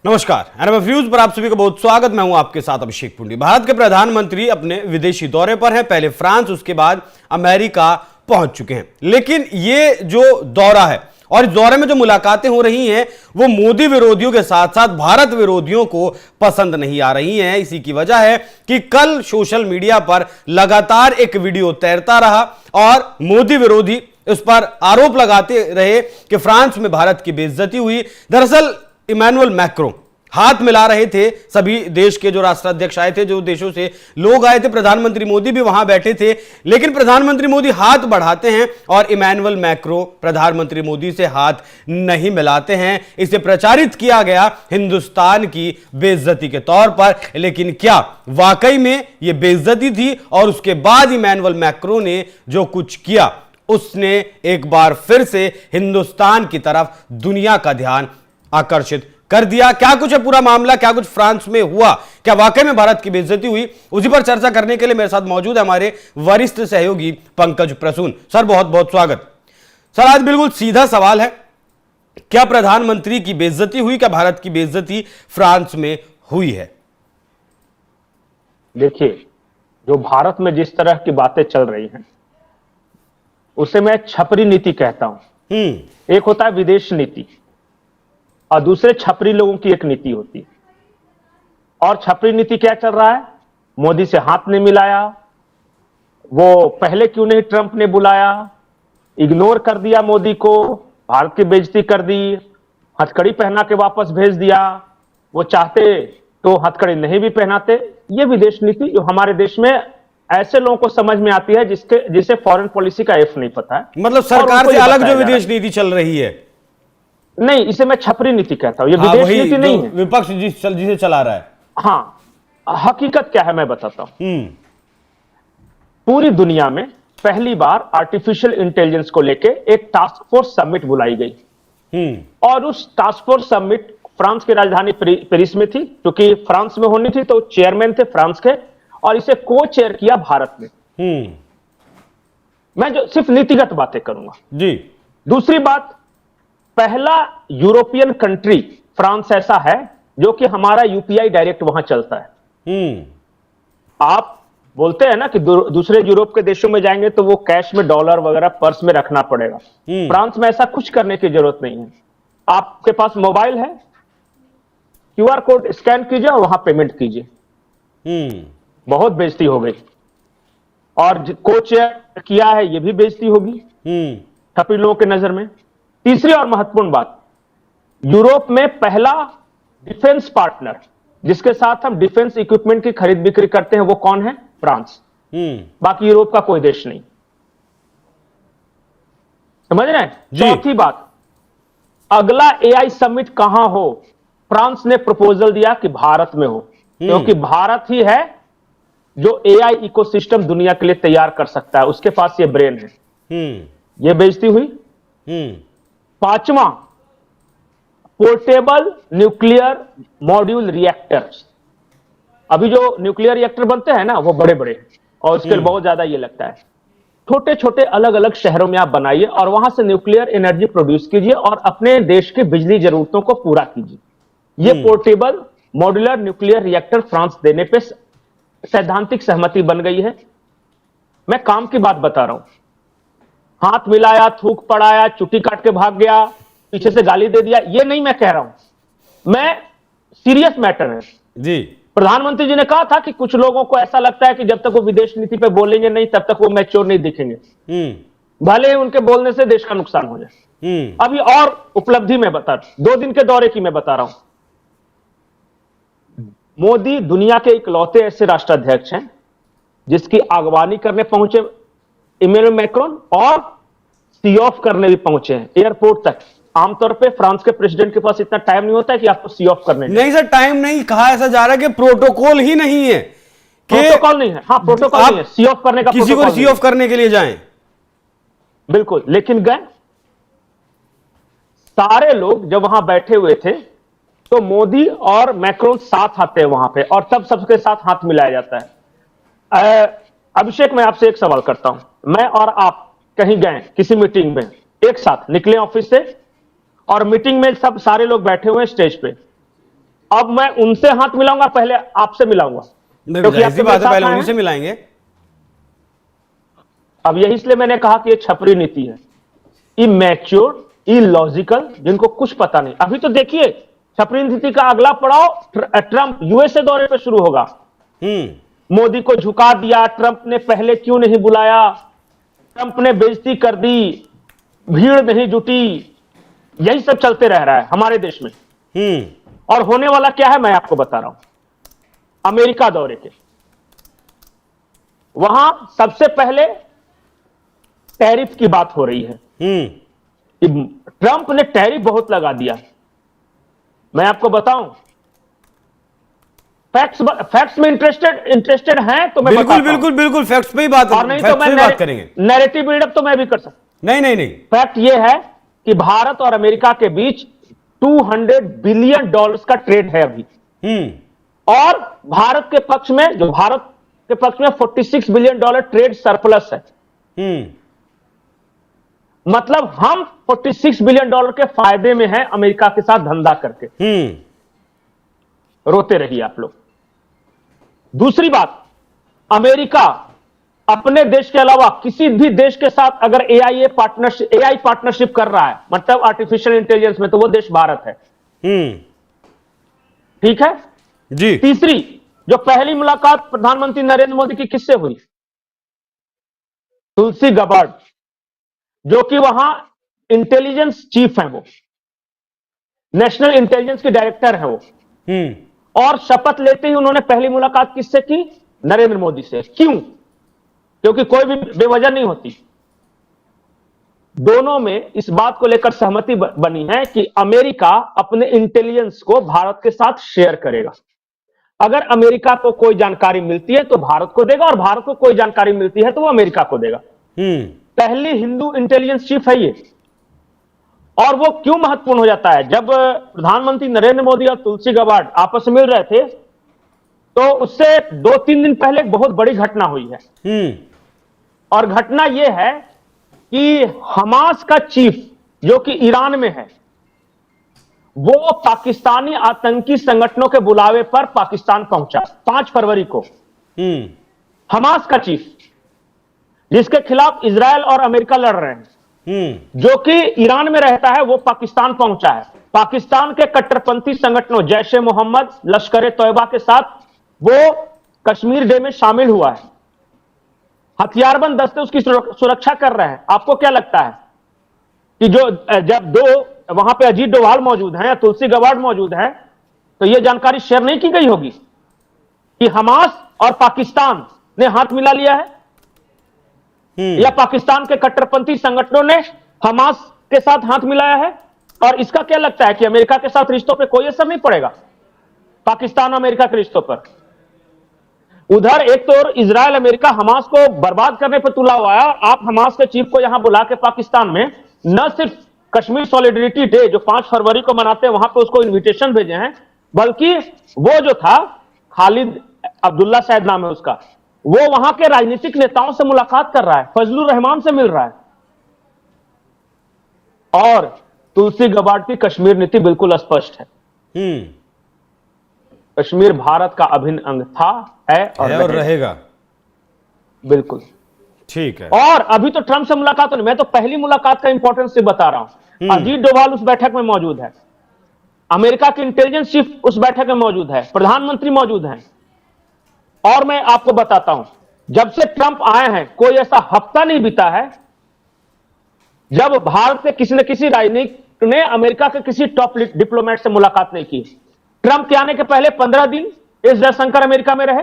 नमस्कार, NMF news पर आप सभी का बहुत स्वागत। मैं हूं आपके साथ अभिषेक पुंडी। भारत के प्रधानमंत्री अपने विदेशी दौरे पर हैं। पहले फ्रांस, उसके बाद अमेरिका पहुंच चुके हैं। लेकिन ये जो दौरा है और इस दौरे में जो मुलाकातें हो रही हैं वो मोदी विरोधियों के साथ साथ भारत विरोधियों को पसंद नहीं आ रही हैं। इसी की वजह है कि कल सोशल मीडिया पर लगातार एक वीडियो तैरता रहा और मोदी विरोधी उस पर आरोप लगाते रहे कि फ्रांस में भारत की बेइज्जती हुई। दरअसल इमैनुअल मैक्रों हाथ मिला रहे थे, सभी देश के जो राष्ट्राध्यक्ष आए थे, जो देशों से लोग आए थे, प्रधानमंत्री मोदी भी वहां बैठे थे, लेकिन प्रधानमंत्री मोदी हाथ बढ़ाते हैं और इमैनुअल मैक्रों प्रधानमंत्री मोदी से हाथ नहीं मिलाते हैं। इसे प्रचारित किया गया हिंदुस्तान की बेइज्जती के तौर पर, लेकिन क्या वाकई में यह बेइज्जती थी? और उसके बाद इमैनुअल मैक्रों ने जो कुछ किया उसने एक बार फिर से हिंदुस्तान की तरफ दुनिया का ध्यान आकर्षित कर दिया। क्या कुछ है पूरा मामला, क्या कुछ फ्रांस में हुआ, क्या वाकई में भारत की बेइज्जती हुई? उसी पर चर्चा करने के लिए मेरे साथ मौजूद है हमारे वरिष्ठ सहयोगी पंकज प्रसून। सर, बहुत बहुत स्वागत। सर, आज बिल्कुल सीधा सवाल है, क्या प्रधानमंत्री की बेइज्जती हुई? क्या भारत की बेइज्जती फ्रांस में हुई है? देखिए, जो भारत में जिस तरह की बातें चल रही हैं उसे मैं छपरी नीति कहता हूं। एक होता है विदेश नीति और दूसरे छपरी लोगों की एक नीति होती है। और छपरी नीति क्या चल रहा है? मोदी से हाथ नहीं मिलाया, वो पहले क्यों नहीं ट्रंप ने बुलाया, इग्नोर कर दिया मोदी को, भारत की बेइज्जती कर दी, हथकड़ी पहना के वापस भेज दिया, वो चाहते तो हथकड़ी नहीं भी पहनाते। ये विदेश नीति जो हमारे देश में ऐसे लोगों को समझ में आती है जिसे फॉरेन पॉलिसी का एफ नहीं पता है। मतलब सरकार से अलग जो विदेश नीति चल रही है? नहीं, इसे मैं छपरी नीति कहता हूं। ये विदेश नीति नहीं है, विपक्ष जिसे चला रहा है। हाँ, हकीकत क्या है मैं बताता हूं। पूरी दुनिया में पहली बार आर्टिफिशियल इंटेलिजेंस को लेके एक टास्क फोर्स समिट बुलाई गई और उस टास्क फोर्स समिट फ्रांस की राजधानी पेरिस में थी, क्योंकि फ्रांस में होनी थी तो चेयरमैन थे फ्रांस के, और इसे को चेयर किया भारत ने। मैं जो सिर्फ नीतिगत बातें करूंगा जी। दूसरी बात, पहला यूरोपियन कंट्री फ्रांस ऐसा है जो कि हमारा यूपीआई डायरेक्ट वहां चलता है। आप बोलते हैं ना कि दूसरे यूरोप के देशों में जाएंगे तो वो कैश में डॉलर वगैरह पर्स में रखना पड़ेगा। फ्रांस में ऐसा कुछ करने की जरूरत नहीं है। आपके पास मोबाइल है, क्यूआर कोड स्कैन कीजिए और वहां पेमेंट कीजिए। बहुत बेइज्जती हो गई। और को चेयर किया है, ये भी बेइज्जती होगी छपरी लोगों के नजर में। तीसरी और महत्वपूर्ण बात, यूरोप में पहला डिफेंस पार्टनर जिसके साथ हम डिफेंस इक्विपमेंट की खरीद बिक्री करते हैं वो कौन है? फ्रांस। बाकी यूरोप का कोई देश नहीं। समझ रहे हैं? चौथी बात, अगला एआई समिट कहां हो? फ्रांस ने प्रपोजल दिया कि भारत में हो, क्योंकि भारत ही है जो एआई इकोसिस्टम दुनिया के लिए तैयार कर सकता है, उसके पास ये ब्रेन है। ये बेइज्जती हुई। पांचवा, पोर्टेबल न्यूक्लियर मॉड्यूल रिएक्टर्स। अभी जो न्यूक्लियर रिएक्टर बनते हैं ना वो बड़े बड़े और उसके लिए बहुत ज्यादा ये लगता है। छोटे छोटे अलग अलग शहरों में आप बनाइए और वहां से न्यूक्लियर एनर्जी प्रोड्यूस कीजिए और अपने देश की बिजली जरूरतों को पूरा कीजिए। ये portable modular nuclear reactor France देने पे सैद्धांतिक सहमति बन गई है। मैं काम की बात बता रहा हूं। हाथ मिलाया, थूक पड़ाया, चुटी काट के भाग गया, पीछे से गाली दे दिया, ये नहीं मैं कह रहा हूं। मैं सीरियस मैटर है जी। प्रधानमंत्री जी ने कहा था कि कुछ लोगों को ऐसा लगता है कि जब तक वो विदेश नीति पे बोलेंगे नहीं तब तक वो मैच्योर नहीं दिखेंगे, भले ही उनके बोलने से देश का नुकसान हो जाए। अभी और उपलब्धि में बता, 2 दिन के दौरे की मैं बता रहा हूं। मोदी दुनिया के इकलौते ऐसे राष्ट्राध्यक्ष हैं जिसकी अगवानी करने पहुंचे इमैनुअल मैक्रोन और सी ऑफ करने भी पहुंचे हैं एयरपोर्ट तक। आमतौर पे फ्रांस के प्रेसिडेंट के पास इतना टाइम नहीं होता है कि आपको सी ऑफ करने। नहीं सर, टाइम नहीं कहा, ऐसा जा रहा है कि प्रोटोकॉल ही नहीं है। प्रोटोकॉल नहीं है। हाँ, प्रोटोकॉल नहीं है, सी ऑफ करने का। किसी को सी ऑफ करने के लिए जाएं, बिल्कुल। लेकिन गए सारे लोग जब वहां बैठे हुए थे तो मोदी और मैक्रोन साथ आते हैं वहां पे और तब सबके साथ हाथ मिलाया जाता है। अभिषेक, मैं आपसे एक सवाल करता हूं। मैं और आप कहीं गए किसी मीटिंग में, एक साथ निकले ऑफिस से और मीटिंग में सब सारे लोग बैठे हुए हैं स्टेज पे, अब मैं उनसे हाथ मिलाऊंगा, पहले आपसे मिलाऊंगा, क्योंकि जाहिर सी बात है, पहले उन्हीं से मिलाएंगे। अब यही इसलिए मैंने कहा कि ये छपरी नीति है, इमैच्योर, इलॉजिकल, जिनको कुछ पता नहीं। अभी तो देखिए छपरी नीति का अगला पड़ाव ट्रंप यूएसए दौरे पे शुरू होगा। मोदी को झुका दिया, ट्रंप ने पहले क्यों नहीं बुलाया, ट्रंप ने बेइज्जती कर दी, भीड़ नहीं जुटी, यही सब चलते रह रहा है हमारे देश में। और होने वाला क्या है मैं आपको बता रहा हूं। अमेरिका दौरे के वहां सबसे पहले टैरिफ की बात हो रही है कि ट्रंप ने टैरिफ बहुत लगा दिया। मैं आपको बताऊं, फैक्ट्स में इंटरेस्टेड हैं तो मैं बिल्कुल बिल्कुल बिल्कुल फैक्ट्स पे ही बात, और नहीं तो मैं बात करेंगे। नैरेटिव बिल्डअप तो मैं भी कर सकता। नहीं नहीं नहीं, फैक्ट यह है कि भारत और अमेरिका के बीच $200 बिलियन का ट्रेड है अभी। और भारत के पक्ष में 46 बिलियन डॉलर ट्रेड सरप्लस है। मतलब हम 46 बिलियन डॉलर के फायदे में हैं अमेरिका के साथ धंधा करके। रोते रहिए आप लोग। दूसरी बात, अमेरिका अपने देश के अलावा किसी भी देश के साथ अगर एआई पार्टनरशिप कर रहा है, मतलब आर्टिफिशियल इंटेलिजेंस में, तो वो देश भारत है। ठीक है जी। तीसरी, जो पहली मुलाकात प्रधानमंत्री नरेंद्र मोदी की किससे हुई? तुलसी गबार्ड, जो कि वहां इंटेलिजेंस चीफ है, वो नेशनल इंटेलिजेंस के डायरेक्टर है वो। और शपथ लेते ही उन्होंने पहली मुलाकात किससे की? नरेंद्र मोदी से। क्यों? क्योंकि कोई भी बेवजह नहीं होती। दोनों में इस बात को लेकर सहमति बनी है कि अमेरिका अपने इंटेलिजेंस को भारत के साथ शेयर करेगा। अगर अमेरिका को कोई जानकारी मिलती है तो भारत को देगा, और भारत को कोई जानकारी मिलती है तो वो अमेरिका को देगा। पहली हिंदू इंटेलिजेंस चीफ है ये। और वो क्यों महत्वपूर्ण हो जाता है? जब प्रधानमंत्री नरेंद्र मोदी और तुलसी गबार्ड आपस में मिल रहे थे तो उससे 2-3 दिन पहले एक बहुत बड़ी घटना हुई है। और घटना यह है कि हमास का चीफ, जो कि ईरान में है, वो पाकिस्तानी आतंकी संगठनों के बुलावे पर पाकिस्तान पहुंचा 5 फरवरी को। हमास का चीफ, जिसके खिलाफ इजरायल और अमेरिका लड़ रहे हैं, जो कि ईरान में रहता है, वो पाकिस्तान पहुंचा है। पाकिस्तान के कट्टरपंथी संगठनों जैश ए मोहम्मद, लश्कर ए तैयबा के साथ वो कश्मीर डे में शामिल हुआ है। हथियारबंद दस्ते उसकी सुरक्षा कर रहे हैं। आपको क्या लगता है कि जब वहां पे अजीत डोभाल मौजूद हैं या तुलसी गबार्ड मौजूद है, तो यह जानकारी शेयर नहीं की गई होगी कि हमास और पाकिस्तान ने हाथ मिला लिया है, या पाकिस्तान के कट्टरपंथी संगठनों ने हमास के साथ हाथ मिलाया है? और इसका क्या लगता है कि अमेरिका के साथ रिश्तों पे कोई असर नहीं पड़ेगा? पाकिस्तान और अमेरिका के रिश्तों पर। उधर एक तो इजरायल अमेरिका हमास को बर्बाद करने पर तुला हुआ है, और आप हमास के चीफ को यहां बुला के पाकिस्तान में न सिर्फ कश्मीर सॉलिडरिटी डे जो 5 फरवरी को मनाते हैं वहां पे उसको इनविटेशन भेजे हैं, बल्कि वो जो था खालिद अब्दुल्ला शायद नाम है उसका, वो वहां के राजनीतिक नेताओं से मुलाकात कर रहा है, फजलुर रहमान से मिल रहा है। और तुलसी गबार्ड की कश्मीर नीति बिल्कुल स्पष्ट है। कश्मीर भारत का अभिन्न अंग था, है और रहेगा। बिल्कुल ठीक है। और अभी तो ट्रंप से मुलाकात नहीं, मैं तो पहली मुलाकात का इंपॉर्टेंस से बता रहा हूं। अजीत डोभाल उस बैठक में मौजूद है, अमेरिका के इंटेलिजेंस चीफ उस बैठक में मौजूद है, प्रधानमंत्री मौजूद हैं। और मैं आपको बताता हूं, जब से ट्रंप आए हैं कोई ऐसा हफ्ता नहीं बीता है जब भारत के किसी न किसी राजनीतिक ने अमेरिका के किसी टॉप डिप्लोमेट से मुलाकात नहीं की। ट्रंप के आने के पहले 15 दिन एस जयशंकर अमेरिका में रहे,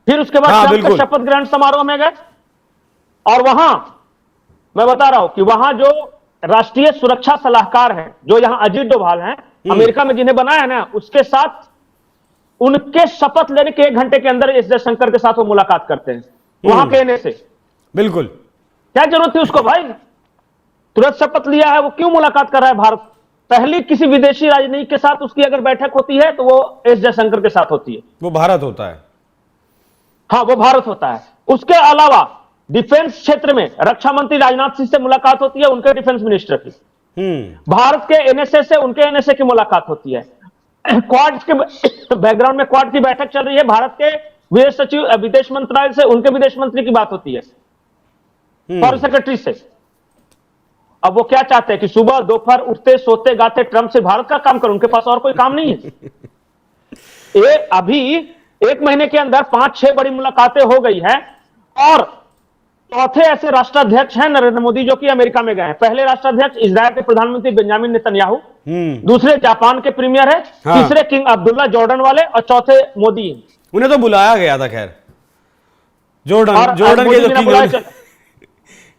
फिर उसके बाद ट्रंप के शपथ ग्रहण समारोह में गए, और वहां मैं बता रहा हूं कि वहां जो राष्ट्रीय सुरक्षा सलाहकार हैं, जो यहां अजीत डोभाल हैं, अमेरिका में जिन्हें बनाया है ना, उसके साथ उनके शपथ लेने के 1 घंटे के अंदर एस जयशंकर के साथ वो मुलाकात करते हैं वहां कहने से। बिल्कुल, क्या जरूरत थी उसको भाई? तुरंत शपथ लिया है, वो क्यों मुलाकात कर रहा है भारत? पहली किसी विदेशी राजनीति के साथ उसकी अगर बैठक होती है तो वो एस जयशंकर के साथ होती है। वो भारत होता है। हाँ, वो भारत होता है। उसके अलावा डिफेंस क्षेत्र में रक्षा मंत्री राजनाथ सिंह से मुलाकात होती है, उनके डिफेंस मिनिस्टर की। भारत के एनएसए से उनके एनएसए की मुलाकात होती है। क्वाड के बैकग्राउंड में क्वाड की बैठक चल रही है, भारत के विदेश सचिव विदेश मंत्रालय से उनके विदेश मंत्री की बात होती है, फॉरेन सेक्रेटरी से। अब वो क्या चाहते हैं कि सुबह दोपहर उठते सोते गाते ट्रंप से भारत का काम करो, उनके पास और कोई काम नहीं है। ये अभी 1 महीने के अंदर 5-6 बड़ी मुलाकातें हो गई है, और चौथे ऐसे राष्ट्राध्यक्ष हैं नरेंद्र मोदी जो कि अमेरिका में गए हैं। पहले राष्ट्राध्यक्ष इजरायल के प्रधानमंत्री बेंजामिन नेतन्याहू, दूसरे जापान के प्रीमियर है, हाँ। तीसरे किंग अब्दुल्ला जॉर्डन वाले, और चौथे मोदी। उन्हें तो बुलाया गया था, खैर जॉर्डन के जो किंग,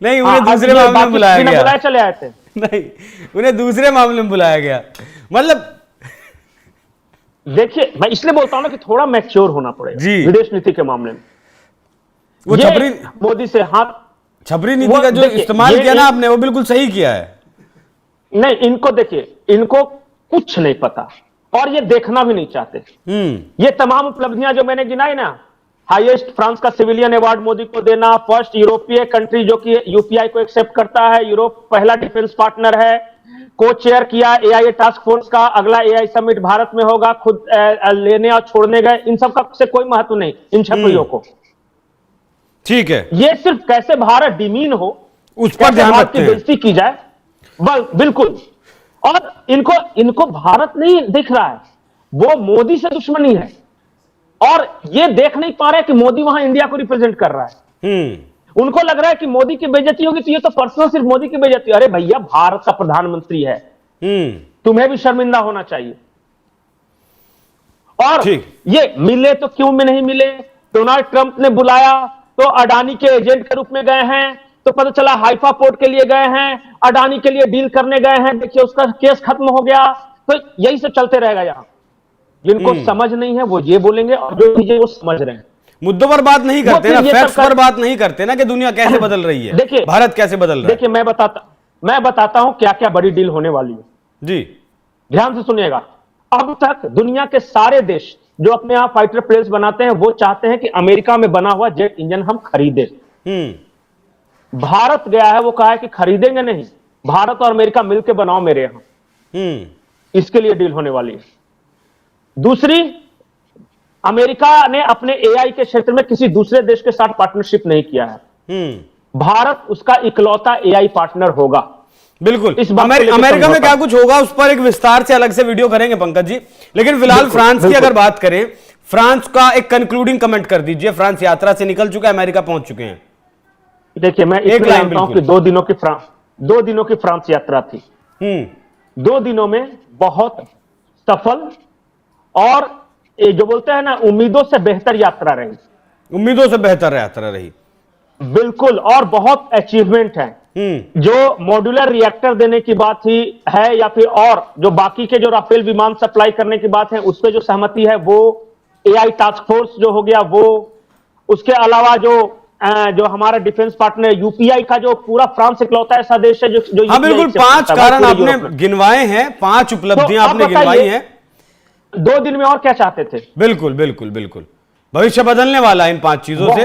नहीं उन्हें दूसरे मामले में बुलाया गया, चले आए थे। नहीं उन्हें दूसरे मामले में बुलाया गया। मतलब देखिए, मैं इसलिए बोलता हूं ना कि थोड़ा मैच्योर होना पड़ेगा जी। विदेश नीति के मामले में। वो छपरी मोदी से हाथ, छपरी नीति का जो इस्तेमाल किया ना आपने, वो बिल्कुल सही किया है। नहीं, इनको देखिए, इनको कुछ नहीं पता और ये देखना भी नहीं चाहते। ये तमाम उपलब्धियां जो मैंने गिनाई ना, हाईएस्ट फ्रांस का सिविलियन अवार्ड मोदी को देना, फर्स्ट यूरोपीय कंट्री जो कि यूपीआई को एक्सेप्ट करता है, यूरोप पहला डिफेंस पार्टनर है, को चेयर किया एआई टास्क फोर्स का, अगला एआई समिट भारत में होगा, खुद लेने और छोड़ने गए, इन सब का से कोई महत्व नहीं इन छपरियों को। ठीक है, ये सिर्फ कैसे भारत डिमीन हो उस पर ध्यान रखते हैं, बेइज्जती की जाए, बिल्कुल। और इनको भारत नहीं दिख रहा है, वो मोदी से दुश्मनी है, और ये देख नहीं पा रहे कि मोदी वहां इंडिया को रिप्रेजेंट कर रहा है। उनको लग रहा है कि मोदी की बेइज्जती होगी तो ये तो पर्सनल सिर्फ मोदी की बेइज्जती। अरे भैया, भारत का प्रधानमंत्री है, तुम्हें भी शर्मिंदा होना चाहिए। और ये मिले तो क्यों में नहीं मिले, डोनाल्ड ट्रंप ने बुलाया तो अडानी के एजेंट के रूप में गए हैं, तो पता चला हाइफा पोर्ट के लिए गए हैं, अडानी के लिए डील करने गए हैं, देखिए उसका केस खत्म हो गया। तो यही सब चलते रहेगा यहां। जिनको समझ नहीं है वो ये बोलेंगे, और जो चीजें वो समझ रहे हैं, मुद्दों पर बात नहीं करते ना, फैक्ट्स पर बात नहीं करते ना कि दुनिया कैसे बदल रही है, देखिए भारत कैसे बदल रहा है। देखिए, मैं बताता हूं क्या क्या बड़ी डील होने वाली है जी, ध्यान से सुनिएगा। अब तक दुनिया के सारे देश जो अपने यहां फाइटर प्लेन्स बनाते हैं, वो चाहते हैं कि अमेरिका में बना हुआ जेट इंजन हम खरीदें। भारत गया है, वो कहा है कि खरीदेंगे नहीं, भारत और अमेरिका मिलकर बनाओ मेरे यहां। इसके लिए डील होने वाली है। दूसरी, अमेरिका ने अपने एआई के क्षेत्र में किसी दूसरे देश के साथ पार्टनरशिप नहीं किया है। भारत उसका इकलौता एआई पार्टनर होगा। बिल्कुल। अमेरिका में क्या कुछ होगा उस पर एक विस्तार से अलग से वीडियो करेंगे पंकज जी, लेकिन फिलहाल फ्रांस की अगर बात करें, फ्रांस का एक कंक्लूडिंग कमेंट कर दीजिए। फ्रांस यात्रा से निकल चुका है, अमेरिका पहुंच चुके हैं। देखिए, मैं एक लाइन बताऊं कि 2 दिनों की फ्रांस यात्रा थी। 2 दिनों में बहुत सफल और ये जो बोलते हैं ना, उम्मीदों से बेहतर यात्रा रही। उम्मीदों से बेहतर यात्रा रही, बिल्कुल। और बहुत अचीवमेंट है। जो मॉड्यूलर रिएक्टर देने की बात ही है, या फिर और जो बाकी के जो राफेल विमान सप्लाई करने की बात है, उस पर जो सहमति है, वो एआई टास्क फोर्स जो हो गया वो, उसके अलावा जो हमारा डिफेंस पार्टनर यूपीआई का जो पूरा फ्रांस इकलौता ऐसा देश है जो हाँ बिल्कुल, 5 कारण आपने गिनवाए हैं, 5 उपलब्धियां आपने गिनवाई हैं। 2 दिन में और क्या चाहते थे? बिल्कुल बिल्कुल बिल्कुल, भविष्य बदलने वाला है इन 5 चीजों से।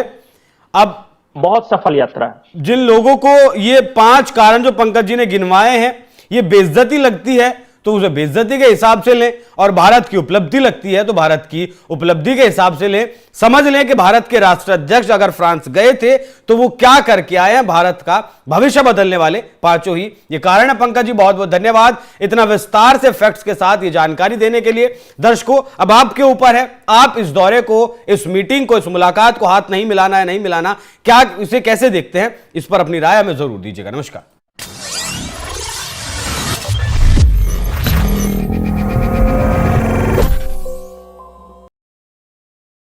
अब बहुत सफल यात्रा है। जिन लोगों को ये 5 कारण जो पंकज जी ने गिनवाए हैं ये बेइज्जती लगती है तो उसे बेइज्जती के हिसाब से लें, और भारत की उपलब्धि लगती है तो भारत की उपलब्धि के हिसाब से लें। समझ लें कि भारत के राष्ट्राध्यक्ष अगर फ्रांस गए थे तो वो क्या करके आए हैं, भारत का भविष्य बदलने वाले 5 ही ये कारण है। पंकज जी, बहुत बहुत धन्यवाद इतना विस्तार से फैक्ट्स के साथ ये जानकारी देने के लिए। दर्शकों, अब आपके ऊपर है, आप इस दौरे को, इस मीटिंग को, इस मुलाकात को हाथ नहीं मिलाना है, नहीं मिलाना, क्या इसे कैसे देखते हैं, इस पर अपनी राय हमें जरूर दीजिएगा। नमस्कार।